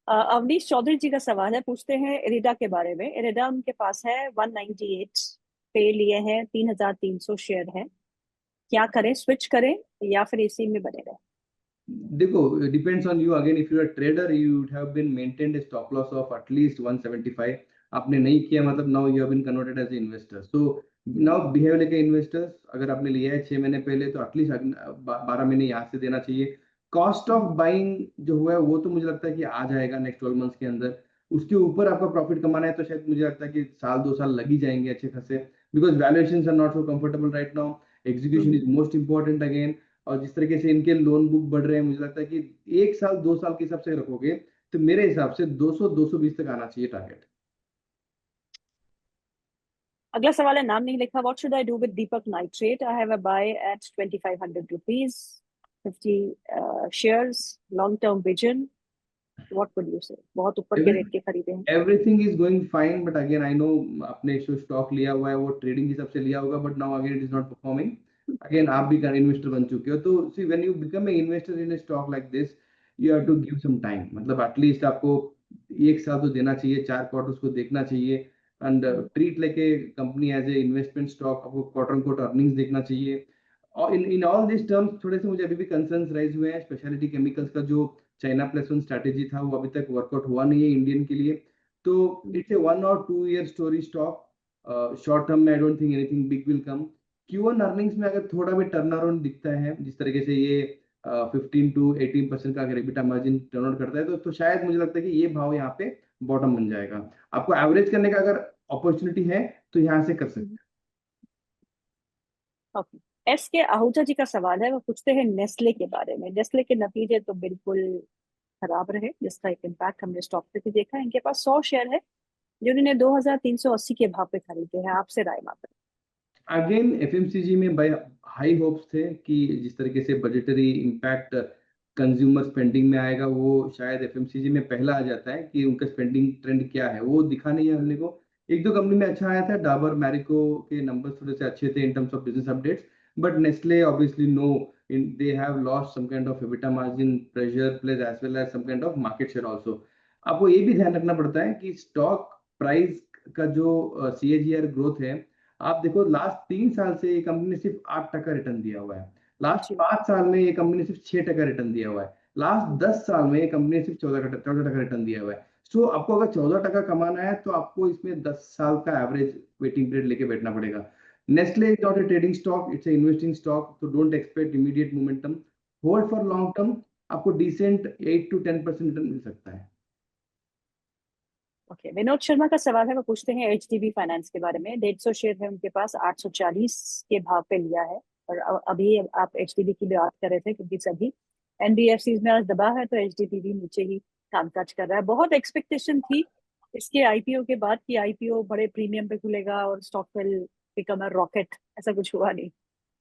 अवनीश चौधरी जी का सवाल है, पूछते हैं इरिडा के बारे में। इरिडा उनके पास है 198 पे लिए हैं, 3,300 शेयर है। क्या करें, स्विच करें या फिर इसी में बने रहे? देखो, depends on you again. If you are trader you would have been maintained stop loss of at least 175। आपने नहीं किया मतलब now you have been converted as a investor, so now behave like a investors. अगर आपने लिया है 6 महीने पहले तो एटलीस्ट 12 महीने यहाँ से देना चाहिए। कॉस्ट ऑफ बाइंग जो हुआ है वो तो मुझे लगता है कि आ जाएगा नेक्स्ट 12 मंथ्स के अंदर। उसके ऊपर आपका प्रॉफिट कमाना है तो शायद मुझे लगता है कि साल 2 साल लग ही जाएंगे अच्छे खासे, because valuations are not so comfortable right now. Execution is most important again. और जिस तरीके से इनके लोन बुक बढ़ रहे हैं मुझे लगता है कि 1 साल 2 साल के हिसाब से रखोगे तो मेरे हिसाब से 200 220 तक आना चाहिए टारगेट। अगला सवाल है, नाम नहीं लिखा। What should I do with Deepak nitrate? I have a buy at 2,500 rupees, 50 shares, long term vision. What would you say? बहुत ऊपर के रेट के खरीदे हैं। Everything is going fine but again I know आपने जो स्टॉक लिया हुआ है वो ट्रेडिंग के हिसाब से लिया होगा, but now again it is not performing. Again आप भी इन्वेस्टर बन चुके हो तो see when you become a investor in a stock like this you have to give some time. मतलब एटलीस्ट आपको 1 साल तो देना चाहिए, 4 क्वार्टर्स को देखना चाहिए and treat like a company as a investment stock. आपको क्वार्टर ऑन क्वार्टर अर्निंग्स देखना चाहिए। और इन ऑल दिस टर्म्स थोड़े से मुझे अभी भी कंसर्न्स राइज हुए हैं। स्पेशलिटी केमिकल्स का जो चाइना प्लस वन स्ट्रैटेजी था वो अभी तक वर्कआउट हुआ नहीं है इंडियन के लिए। तो इट्स ए 1 और 2 year story stock. Short term में I don't think anything big will come. Q1 earnings में अगर थोड़ा भी टर्न अराउंड दिखता है जिस तरीके से ये 15 to 18% का अगर एबिटा मार्जिन टर्न आउट करता है तो शायद मुझे लगता है कि ये भाव यहाँ पे बॉटम बन जाएगा। आपको एवरेज करने का अगर अपॉर्चुनिटी है तो यहाँ से कर सकते हैं। ओके। एस के आहूजा जी का सवाल है, वो पूछते हैं नेस्ले के बारे में। नेस्ले के नतीजे तो बिल्कुल खराब रहे, जिसका एक इम्पैक्ट हमने स्टॉक पे भी देखा। इनके पास 100 शेयर है जो इन्होंने 2,380 के भाव पे खरीदे हैं। आपसे राय मांग अगेन एफएमसीजी में बाय हाई होप्स थे कि जिस तरीके से बजटरी इम्पैक्ट कंज्यूमर स्पेंडिंग में आएगा वो शायद एफएमसीजी में पहला आ जाता है कि उनका स्पेंडिंग ट्रेंड क्या है, वो दिखा नहीं है हमने को। एक दो कंपनी में अच्छा आया था, डाबर मैरिको के नंबर्स थोड़े से अच्छे थे in terms of business updates, but Nestle obviously no, in they have lost some kind of EBITDA margin pressure plus as well as some kind of market share also. आपको ये भी ध्यान रखना पड़ता है कि स्टॉक प्राइस का जो सीएजीआर ग्रोथ है, आप देखो लास्ट 3 साल से ये कंपनी ने सिर्फ 8% रिटर्न दिया हुआ है। लास्ट जी। 5 साल में ये कंपनी ने सिर्फ 6% रिटर्न दिया हुआ है। लास्ट 10 साल में ये कंपनी ने सिर्फ 14% रिटर्न दिया हुआ है। सो आपको अगर 14% कमाना है तो आपको इसमें 10 साल का एवरेज वेटिंग पीरियड लेके बैठना पड़ेगा। Nestle is not a trading stock, it's a investing stock, तो don't expect immediate momentum. Hold for long term, आपको डिसेंट 8 to 10% रिटर्न मिल सकता है। ओके। विनोद शर्मा का सवाल है, वो पूछते हैं एचडीबी फाइनेंस के बारे में। 150 शेयर है उनके पास, 840 के भाव पे लिया है। और अभी आप एचडीबी की बात कर रहे थे, क्योंकि सभी एनबीएफसी में आज दबा है, तो एचडीबी भी नीचे ही कामकाज कर रहा है। बहुत एक्सपेक्टेशन थी इसके आईपीओ के बाद कि आईपीओ बड़े प्रीमियम पे खुलेगा और stock will become a rocket. ऐसा कुछ हुआ नहीं।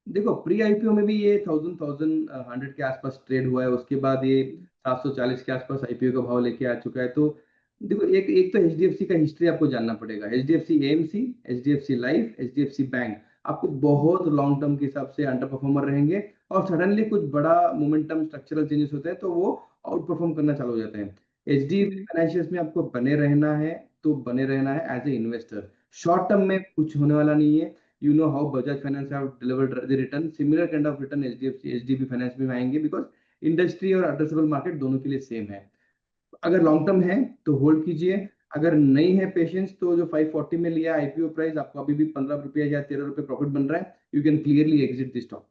देखो प्री आईपीओ में भी ये 1000 के आसपास ट्रेड हुआ है, उसके बाद ये 740 के आसपास आईपीओ का भाव लेके आ चुका है। तो देखो एक एक तो एचडीएफसी का हिस्ट्री आपको जानना पड़ेगा। HDFC AMC, HDFC life, HDFC bank आपको बहुत लॉन्ग टर्म के हिसाब से अंडर परफॉर्मर रहेंगे, और सडनली कुछ बड़ा मोमेंटम स्ट्रक्चरल चेंजेस होते हैं तो वो आउट परफॉर्म करना चालू हो जाते हैं। एचडीएफसी फाइनेंशियल्स में आपको बने रहना है तो बने रहना है as a investor. Short term में कुछ होने वाला नहीं है। You know how Bajaj Finance have delivered the return, similar kind of return HDFC HDB finance में आएंगे, बिकॉज इंडस्ट्री और एड्रेसेबल मार्केट दोनों के लिए सेम है। अगर लॉन्ग टर्म है तो होल्ड कीजिए, अगर नहीं है पेशेंस तो जो 540 में लिया आईपीओ प्राइस आपको अभी भी 15 रुपया या 13 रुपये प्रॉफिट बन रहा है, you can clearly exit the stock.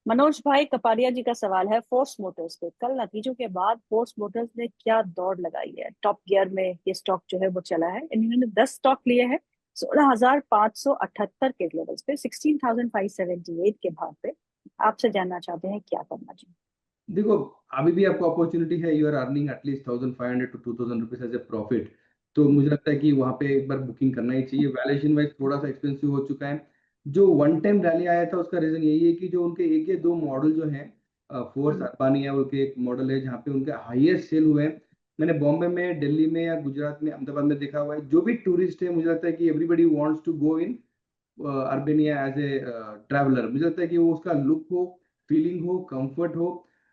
Manoj भाई कपाड़िया जी का सवाल है फोर्स मोटर्स पे। कल नतीजों के बाद फोर्स मोटर्स ने क्या दौड़ लगाई है, टॉप गियर में ये स्टॉक जो है वो चला है। इन्होंने 10 स्टॉक लिए हैं 16,578 के लेवल्स पे, 16,578 के भाव पे। आपसे जानना चाहते हैं क्या करना चाहिए। देखो अभी भी आपको अपॉर्चुनिटी है, you are earning at least 1500 to 2000 rupees as a profit, तो मुझे लगता है कि वहां पे एक बार बुकिंग करना ही चाहिए। वैल्यूएशन वाइज थोड़ा सा एक्सपेंसिव हो चुका है। जो वन टाइम रैली आया था उसका रीजन यही है कि जो उनके एक या दो मॉडल जो है, फोर्स हम्म। अर्बानिया उनके एक मॉडल है जहाँ पे उनके हाईएस्ट सेल हुए हैं। मैंने बॉम्बे में, दिल्ली में या गुजरात में, अहमदाबाद में देखा हुआ है। जो भी टूरिस्ट है मुझे लगता है कि everybody wants to go in Albania as a traveller. मुझे लगता है कि वो उसका लुक हो, फीलिंग हो, कंफर्ट हो,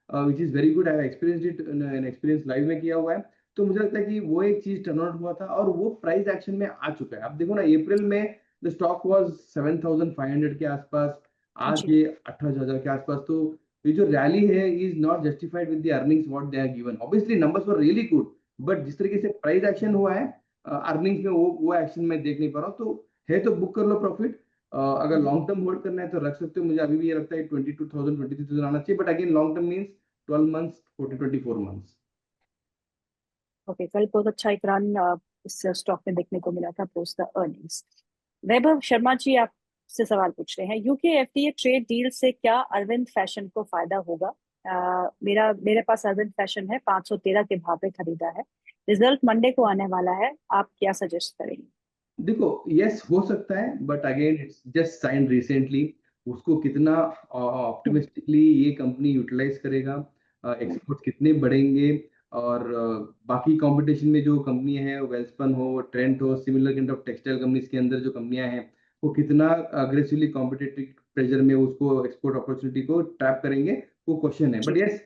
which is very good. I have experienced it in experience live में किया हुआ है। तो मुझे लगता है कि वो एक चीज टर्न आउट हुआ था और वो प्राइस एक्शन में आ चुका है। अब देखो ना, अप्रैल में द स्टॉक वाज 7500 के आसपास, आज जी। ये 28,000 के आसपास। तो ये जो रैली है is not justified with the earnings what they are given. Obviously numbers were really good, but जिस तरीके से प्राइस एक्शन हुआ है अर्निंग्स में, वो एक्शन मैं देख नहीं पा रहा हूँ। तो है तो बुक कर लो प्रॉफिट। अगर लॉन्ग टर्म होल्ड करना है तो रख सकते हो। मुझे अभी भी ये लगता है 22,000 23,000 आना चाहिए, but again long term means 12 months 24 months. Okay, कल बहुत अच्छा एक रन इस स्टॉक में देखने को मिला था पोस्ट द अर्निंग्स। वैभव शर्मा जी आपसे सवाल पूछ रहे हैं, यूके एफडीए ट्रेड डील से क्या अरविंद फैशन को फायदा होगा? मेरे पास अरविंद फैशन है, 513 के भाव पे खरीदा है। रिजल्ट मंडे को आने वाला है, आप क्या सजेस्ट करेंगे? देखो, यस हो सकता है, but again it's just sign recently. उसको कितना हम्म, ऑप्टिमिस्टिकली ये कंपनी यूटिलाइज करेगा, एक्सपोर्ट कितने बढ़ेंगे, और बाकी कंपटीशन में जो कंपनी है, वेल्सपन हो, ट्रेंट हो, similar kind of textile companies के अंदर जो कंपनियां हैं, वो कितना अग्रेसिवली कॉम्पिटिटिव प्रेशर में उसको एक्सपोर्ट अपॉर्चुनिटी को ट्रैप करेंगे, वो क्वेश्चन है। बट जी। Yes,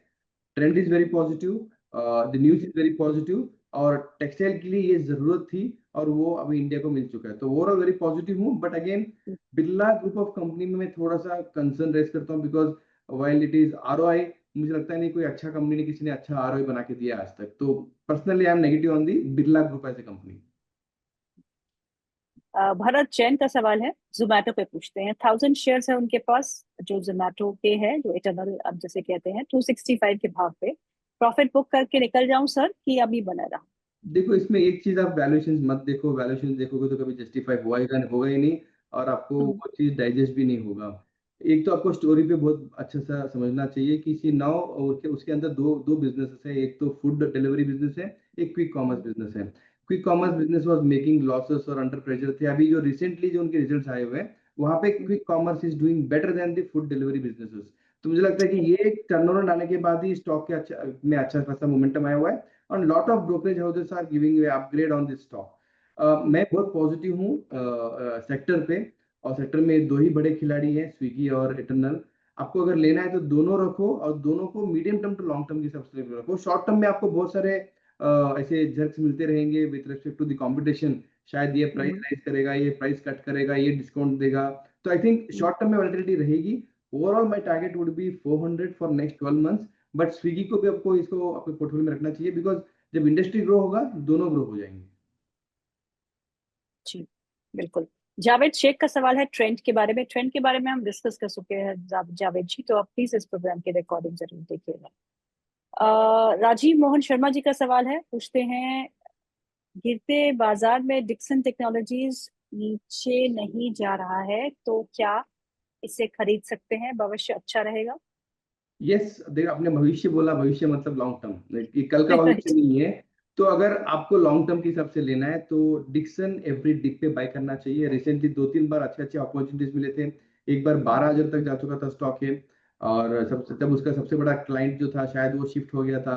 trend is very positive, the news is very positive, और टेक्सटाइल के लिए ये जरूरत थी और वो अभी इंडिया को मिल चुका है। तो ओवरऑल वेरी पॉजिटिव हूँ, but again Birla group of company में मैं थोड़ा सा कंसर्न रेस करता हूँ, because while it is ROI, मुझे लगता है नहीं कोई अच्छा कंपनी ने, किसी ने अच्छा आरओआई बना के दिया आज तक। तो personally I am negative on the Birla group as a company. Bharat Jain का सवाल है, जोमेटो पे पूछते हैं। 1000 शेयर्स है उनके पास, जो जोमेटो के है, जो इटर्नल अब जैसे कहते हैं, 265 के भाव पे। प्रॉफिट बुक करके निकल जाऊं सर, कि अभी बना रहा? देखो, इसमें एक चीज, आप वैल्यूएशन मत देखो। वैल्यूएशन देखोगे तो कभी जस्टिफाई होगा ही नहीं, और आपको हम्म, वो चीज डाइजेस्ट भी नहीं होगा। एक तो आपको स्टोरी पे बहुत अच्छा सा समझना चाहिए कि सी नाउ, और उसके अंदर दो दो बिजनेसेस है। एक तो फूड डिलीवरी बिजनेस है, एक क्विक कॉमर्स हम्म, बिजनेस है। Quick commerce business was making losses और अंडर प्रेशर थे। अभी जो रिसेंटली जो उनके रिजल्ट्स आए हुए हैं, वहां पे hmm, quick commerce is doing better than the food delivery businesses. तो मुझे लगता है कि ये एक टर्नअराउंड आने के बाद ही स्टॉक के अच्छा खासा मोमेंटम आया हुआ है, और lot of brokerage houses are giving upgrade on this stock. मैं बहुत पॉजिटिव हूँ सेक्टर पे, और सेक्टर में दो ही बड़े खिलाड़ी हैं, स्विगी और इटरनल। आपको अगर लेना है तो दोनों रखो, और दोनों को medium term to long term के हिसाब से रखो। शॉर्ट टर्म में आपको बहुत सारे ऐसे झर्क्स मिलते रहेंगे with respect to the competition. शायद ये प्राइस हम्म, राइज करेगा, ये प्राइस कट करेगा, ये डिस्काउंट देगा। तो I think hmm, short term में वॉलेटिलिटी रहेगी। Overall my target would B 400 for next 12 months. But Swiggy को भी आपको इसको अपने पोर्टफोलियो में रखना चाहिए, बिकॉज जब इंडस्ट्री ग्रो होगा, दोनों ग्रो हो जाएंगे। जी, बिल्कुल। जावेद शेख का सवाल है ट्रेंड के बारे में। ट्रेंड के बारे में हम डिस्कस कर चुके हैं जावेद जी, तो आप प्लीज इस प्रोग्राम की रिकॉर्डिंग जरूर देखिएगा। राजीव मोहन शर्मा जी का सवाल है, पूछते हैं, गिरते बाजार में डिक्सन टेक्नोलॉजीज नीचे नहीं जा रहा है, तो क्या इसे खरीद सकते हैं? भविष्य अच्छा रहेगा? यस, देख, आपने भविष्य बोला, भविष्य मतलब लॉन्ग टर्म, ये कल का भविष्य राइट। नहीं है। तो अगर आपको लॉन्ग टर्म के हिसाब से लेना है तो डिक्सन एवरी डिप पे बाय करना चाहिए। रिसेंटली दो तीन बार अच्छे अच्छे अपॉर्चुनिटीज मिले थे। एक बार 12,000 तक जा चुका था स्टॉक है, और सबसे तब उसका सबसे बड़ा क्लाइंट जो था, शायद वो शिफ्ट हो गया था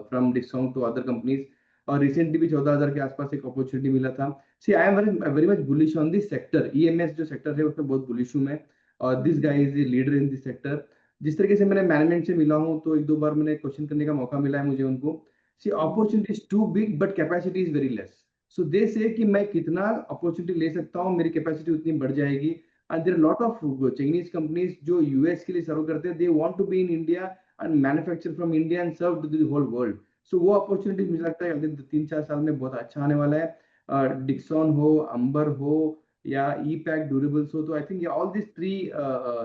from discount to other companies. और रिसेंटली भी 14,000 के आसपास एक अपॉर्चुनिटी मिला था। See I am very very much bullish on this sector. EMS जो सेक्टर है उसमें बहुत बुलिश हूँ मैं, और this guy is a leader in this sector. जिस तरीके से मैंने मैनेजमेंट से मिला हूं, तो एक दो बार मैंने क्वेश्चन करने का मौका मिला है मुझे उनको। See opportunity is too big but capacity is very less. So they say कि मैं कितना अपॉर्चुनिटी ले सकता हूँ, मेरी कैपेसिटी उतनी बढ़ जाएगी। And there lot of Chinese companies जो यूएस के लिए सर्व करते हैं, they want to be in India and manufacture from India and serve to the whole world. So वो अपॉर्चुनिटी मुझे लगता है अगले 3-4 साल में बहुत अच्छा आने वाला है। डिक्सॉन हो, अंबर हो, या ई पैक ड्यूरेबल्स हो, तो I think all this three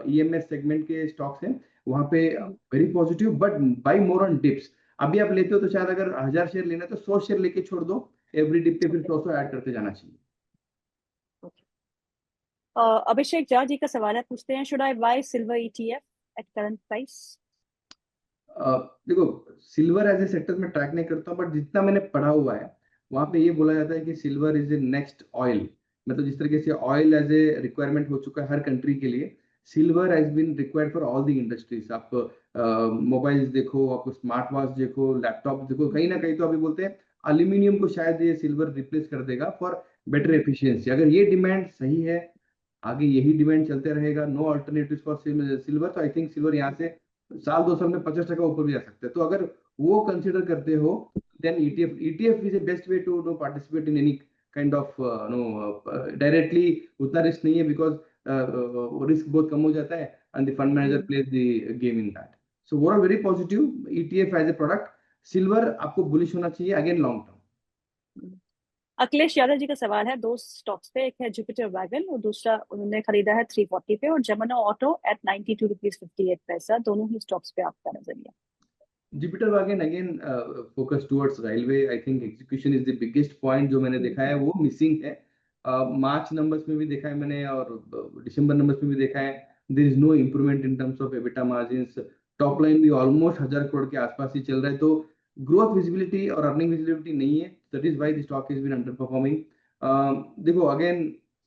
EMS segment के स्टॉक्स हैं वहां पे, very positive, but by more on dips. अभी आप लेते हो तो शायद अगर 1,000 शेयर लेना है तो 100 शेयर लेके छोड़ दो, एवरी डिप पे फिर ओके। 100 ऐड करते जाना चाहिए। अभिषेक झा जी का सवाल है, पूछते हैं, should I bye silver ETF at current price? देखो, सिल्वर एज ए सेक्टर में ट्रैक नहीं करता हूँ, बट जितना मैंने पढ़ा हुआ है वहां पे ये बोला जाता है कि silver is A next oil. मतलब जिस तरीके से ऑयल एज ए रिक्वायरमेंट हो चुका है हर कंट्री के लिए, silver has been required for all the industries. आप मोबाइल्स देखो, आप स्मार्ट वॉच देखो, लैपटॉप देखो, कहीं ना कहीं तो अभी बोलते हैं अल्यूमिनियम को शायद ये सिल्वर रिप्लेस कर देगा फॉर बेटर एफिशिएंसी। अगर ये डिमांड सही है, आगे यही डिमांड चलते रहेगा, नो अल्टरनेटिव फॉर सिल्वर, तो आई थिंक सिल्वर यहाँ से साल 2 साल में 50% ऊपर भी जा सकते हैं। तो अगर वो कंसिडर करते हो then ETF is the best way to no participate in any kind of no directly उतना रिस्क नहीं है, बिकॉज रिस्क बहुत कम हो जाता है and the fund manager plays the game in that. So overall very positive ETF as a product. Silver आपको bullish होना चाहिए again long term. Akhilesh Yadav ji का सवाल है दो स्टॉक्स पे, एक है जुपिटर वैगन और दूसरा उन्होंने खरीदा है 340 पे, और जमुना ऑटो एट 92 रुपीज 58 पैसा। दोनों ही स्टॉक्स पे आपका नजरिया? Jupiter wagon again focus towards railway. I think execution is the biggest point जो मैंने देखा है वो मिसिंग है। मार्च नंबर्स में भी देखा है मैंने और दिसंबर नंबर्स में भी देखा है, there is no improvement in terms of EBITDA margins. Top line भी ऑलमोस्ट 1000 करोड़ के आसपास ही चल रहा है, तो ग्रोथ विजिबिलिटी और अर्निंग विजिबिलिटी नहीं है। That is why the stock is been underperforming. देखो अगेन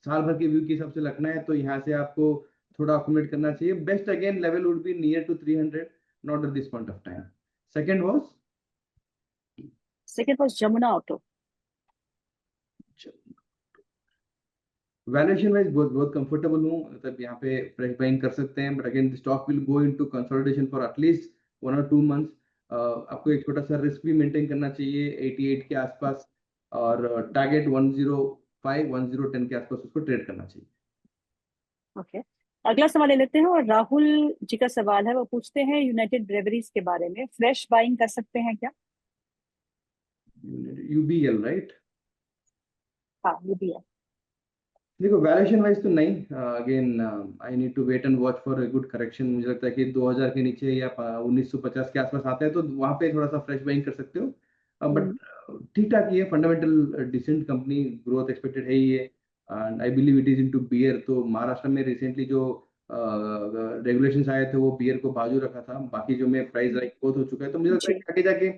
साल भर के व्यू के हिसाब से लगना है तो यहाँ से आपको थोड़ा अकोमोडेट करना चाहिए। Best again level would be near to 300, not at this point of time. Second was second was Jamuna auto. Valuation wise बहुत बहुत कंफर्टेबल हूँ, मतलब यहाँ पे फ्रेश बाइंग कर सकते हैं, but again the stock will go into consolidation for at least 1 or 2 months। आपको एक छोटा सा रिस्क भी मेंटेन करना चाहिए 88 के आसपास, और टारगेट 105 1010 के आसपास उसको ट्रेड करना चाहिए। ओके, अगला सवाल ले लेते हैं, और राहुल जी का सवाल है, वो पूछते हैं यूनाइटेड ब्रेवरीज के बारे में, फ्रेश बाइंग कर सकते हैं क्या? UBL right? हाँ ये भी है। देखो वैल्यूएशन वाइज तो नहीं, again I need to wait and watch for a good correction. मुझे लगता है कि 2000 के नीचे या 1950 के आसपास आता है तो वहां पे थोड़ा सा फ्रेश बाइंग कर सकते हो, बट ठीक ठाक ही है। Fundamental decent company, growth expected है ही है, and I believe it is into beer. तो महाराष्ट्र में रिसेंटली जो रेगुलेशंस आए थे वो बियर को बाजू रखा था, बाकी जो में प्राइस हाइक बहुत हो चुका है। तो मुझे लगता है जी। कि आगे जाके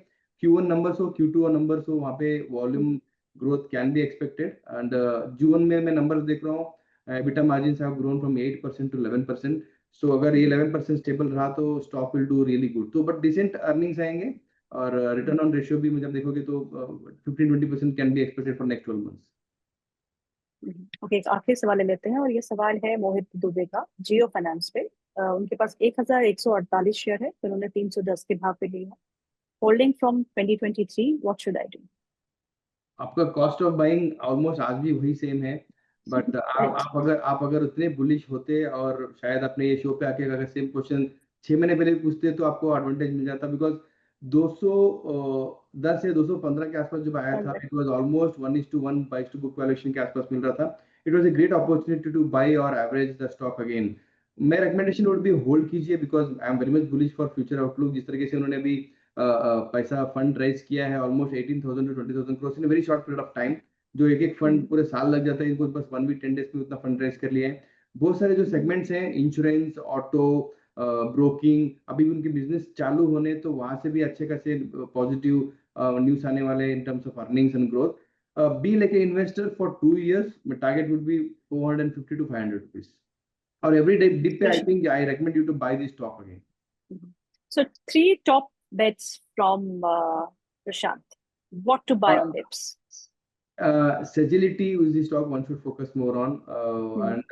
Q1 नंबर्स हो, Q2 नंबर्स हो, वहाँ पे volume growth can be expected, and जून में मैं नंबर्स देख रहा हूँ, EBITDA margins have grown from 8% to 11%। सो अगर ये 11% स्टेबल रहा तो stock will do really good. तो बट डिसेंट अर्निंग्स आएंगे, और रिटर्न ऑन रेशियो भी मुझे देखोगे तो 15-20% can be expected for next 12 months। Okay, आखिरी सवाल ले लेते हैं, और ये सवाल है मोहित दुबे का जियो फाइनेंस पे। उनके पास 1148 शेयर है, तो उन्होंने 310 के भाव पे लिया। Holding from 2023, what should I do? आपका कॉस्ट ऑफ बाइंग ऑलमोस्ट आज भी वही सेम है, बट राइट। आप अगर उतने बुलिश होते और शायद अपने ये शो पे आके अगर सेम क्वेश्चन 6 महीने पहले पूछते तो आपको एडवांटेज मिल जाता, बिकॉज 210 या 215 के आसपास जब आया था it was almost 1:1 price to book valuation के आसपास मिल रहा था। It was a great opportunity to buy और एवरेज द स्टॉक अगेन। मैं रिकमेंडेशन वुड बी होल्ड कीजिए, because I am very much bullish for future outlook. जिस तरीके से उन्होंने अभी पैसा फंड रेज किया है almost 18,000 to 20,000 crore in very short period of time, जो एक एक फंड पूरे साल लग जाता है इनको बस 1 week 10 days में उतना फंड रेज कर लिया है। बहुत सारे जो सेगमेंट्स हैं, इंश्योरेंस, ऑटो, ब्रोकिंग, अभी उनके बिजनेस चालू होने, तो वहां से भी अच्छे खासे पॉजिटिव न्यूज आने वाले in terms of earnings and growth. Be like a investor for 2 years, target would be 450 to 500 rupees, और एवरी डे डिप पे I think I recommend you to buy this stock again. So 3 top bets from Prashant. What to buy on dips? Sagility is the stock one should focus more on, and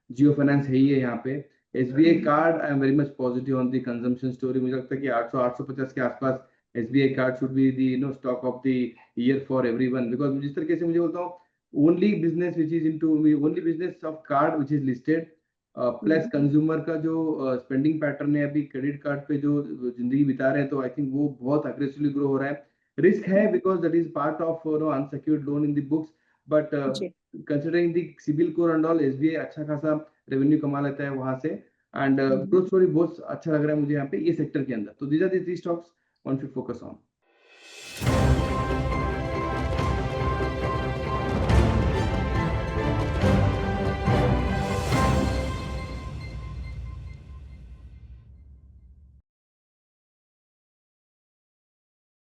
Jio Finance है ही है यहाँ पे। SBI card I am very much positive on the consumption story. मुझे लगता है कि 800-850 के आसपास SBI card should be the stock of the year for everyone, because जिस तरीके से मुझे बोलता हूँ only business which is into only business of card which is listed, plus consumer का जो स्पेंडिंग पैटर्न है अभी क्रेडिट कार्ड पे जो जिंदगी बिता रहे हैं, तो आई थिंक वो बहुत अग्रेसिवली ग्रो हो रहा है। रिस्क है because that is part of unsecured loan in the books, but जी। Considering the CIBIL score and all, SBI अच्छा खासा रेवेन्यू कमा लेता है वहां से, एंड ग्रोथ स्टोरी बहुत अच्छा लग रहा है मुझे यहाँ पे ये सेक्टर के अंदर। तो these are the 3 stocks one should focus on.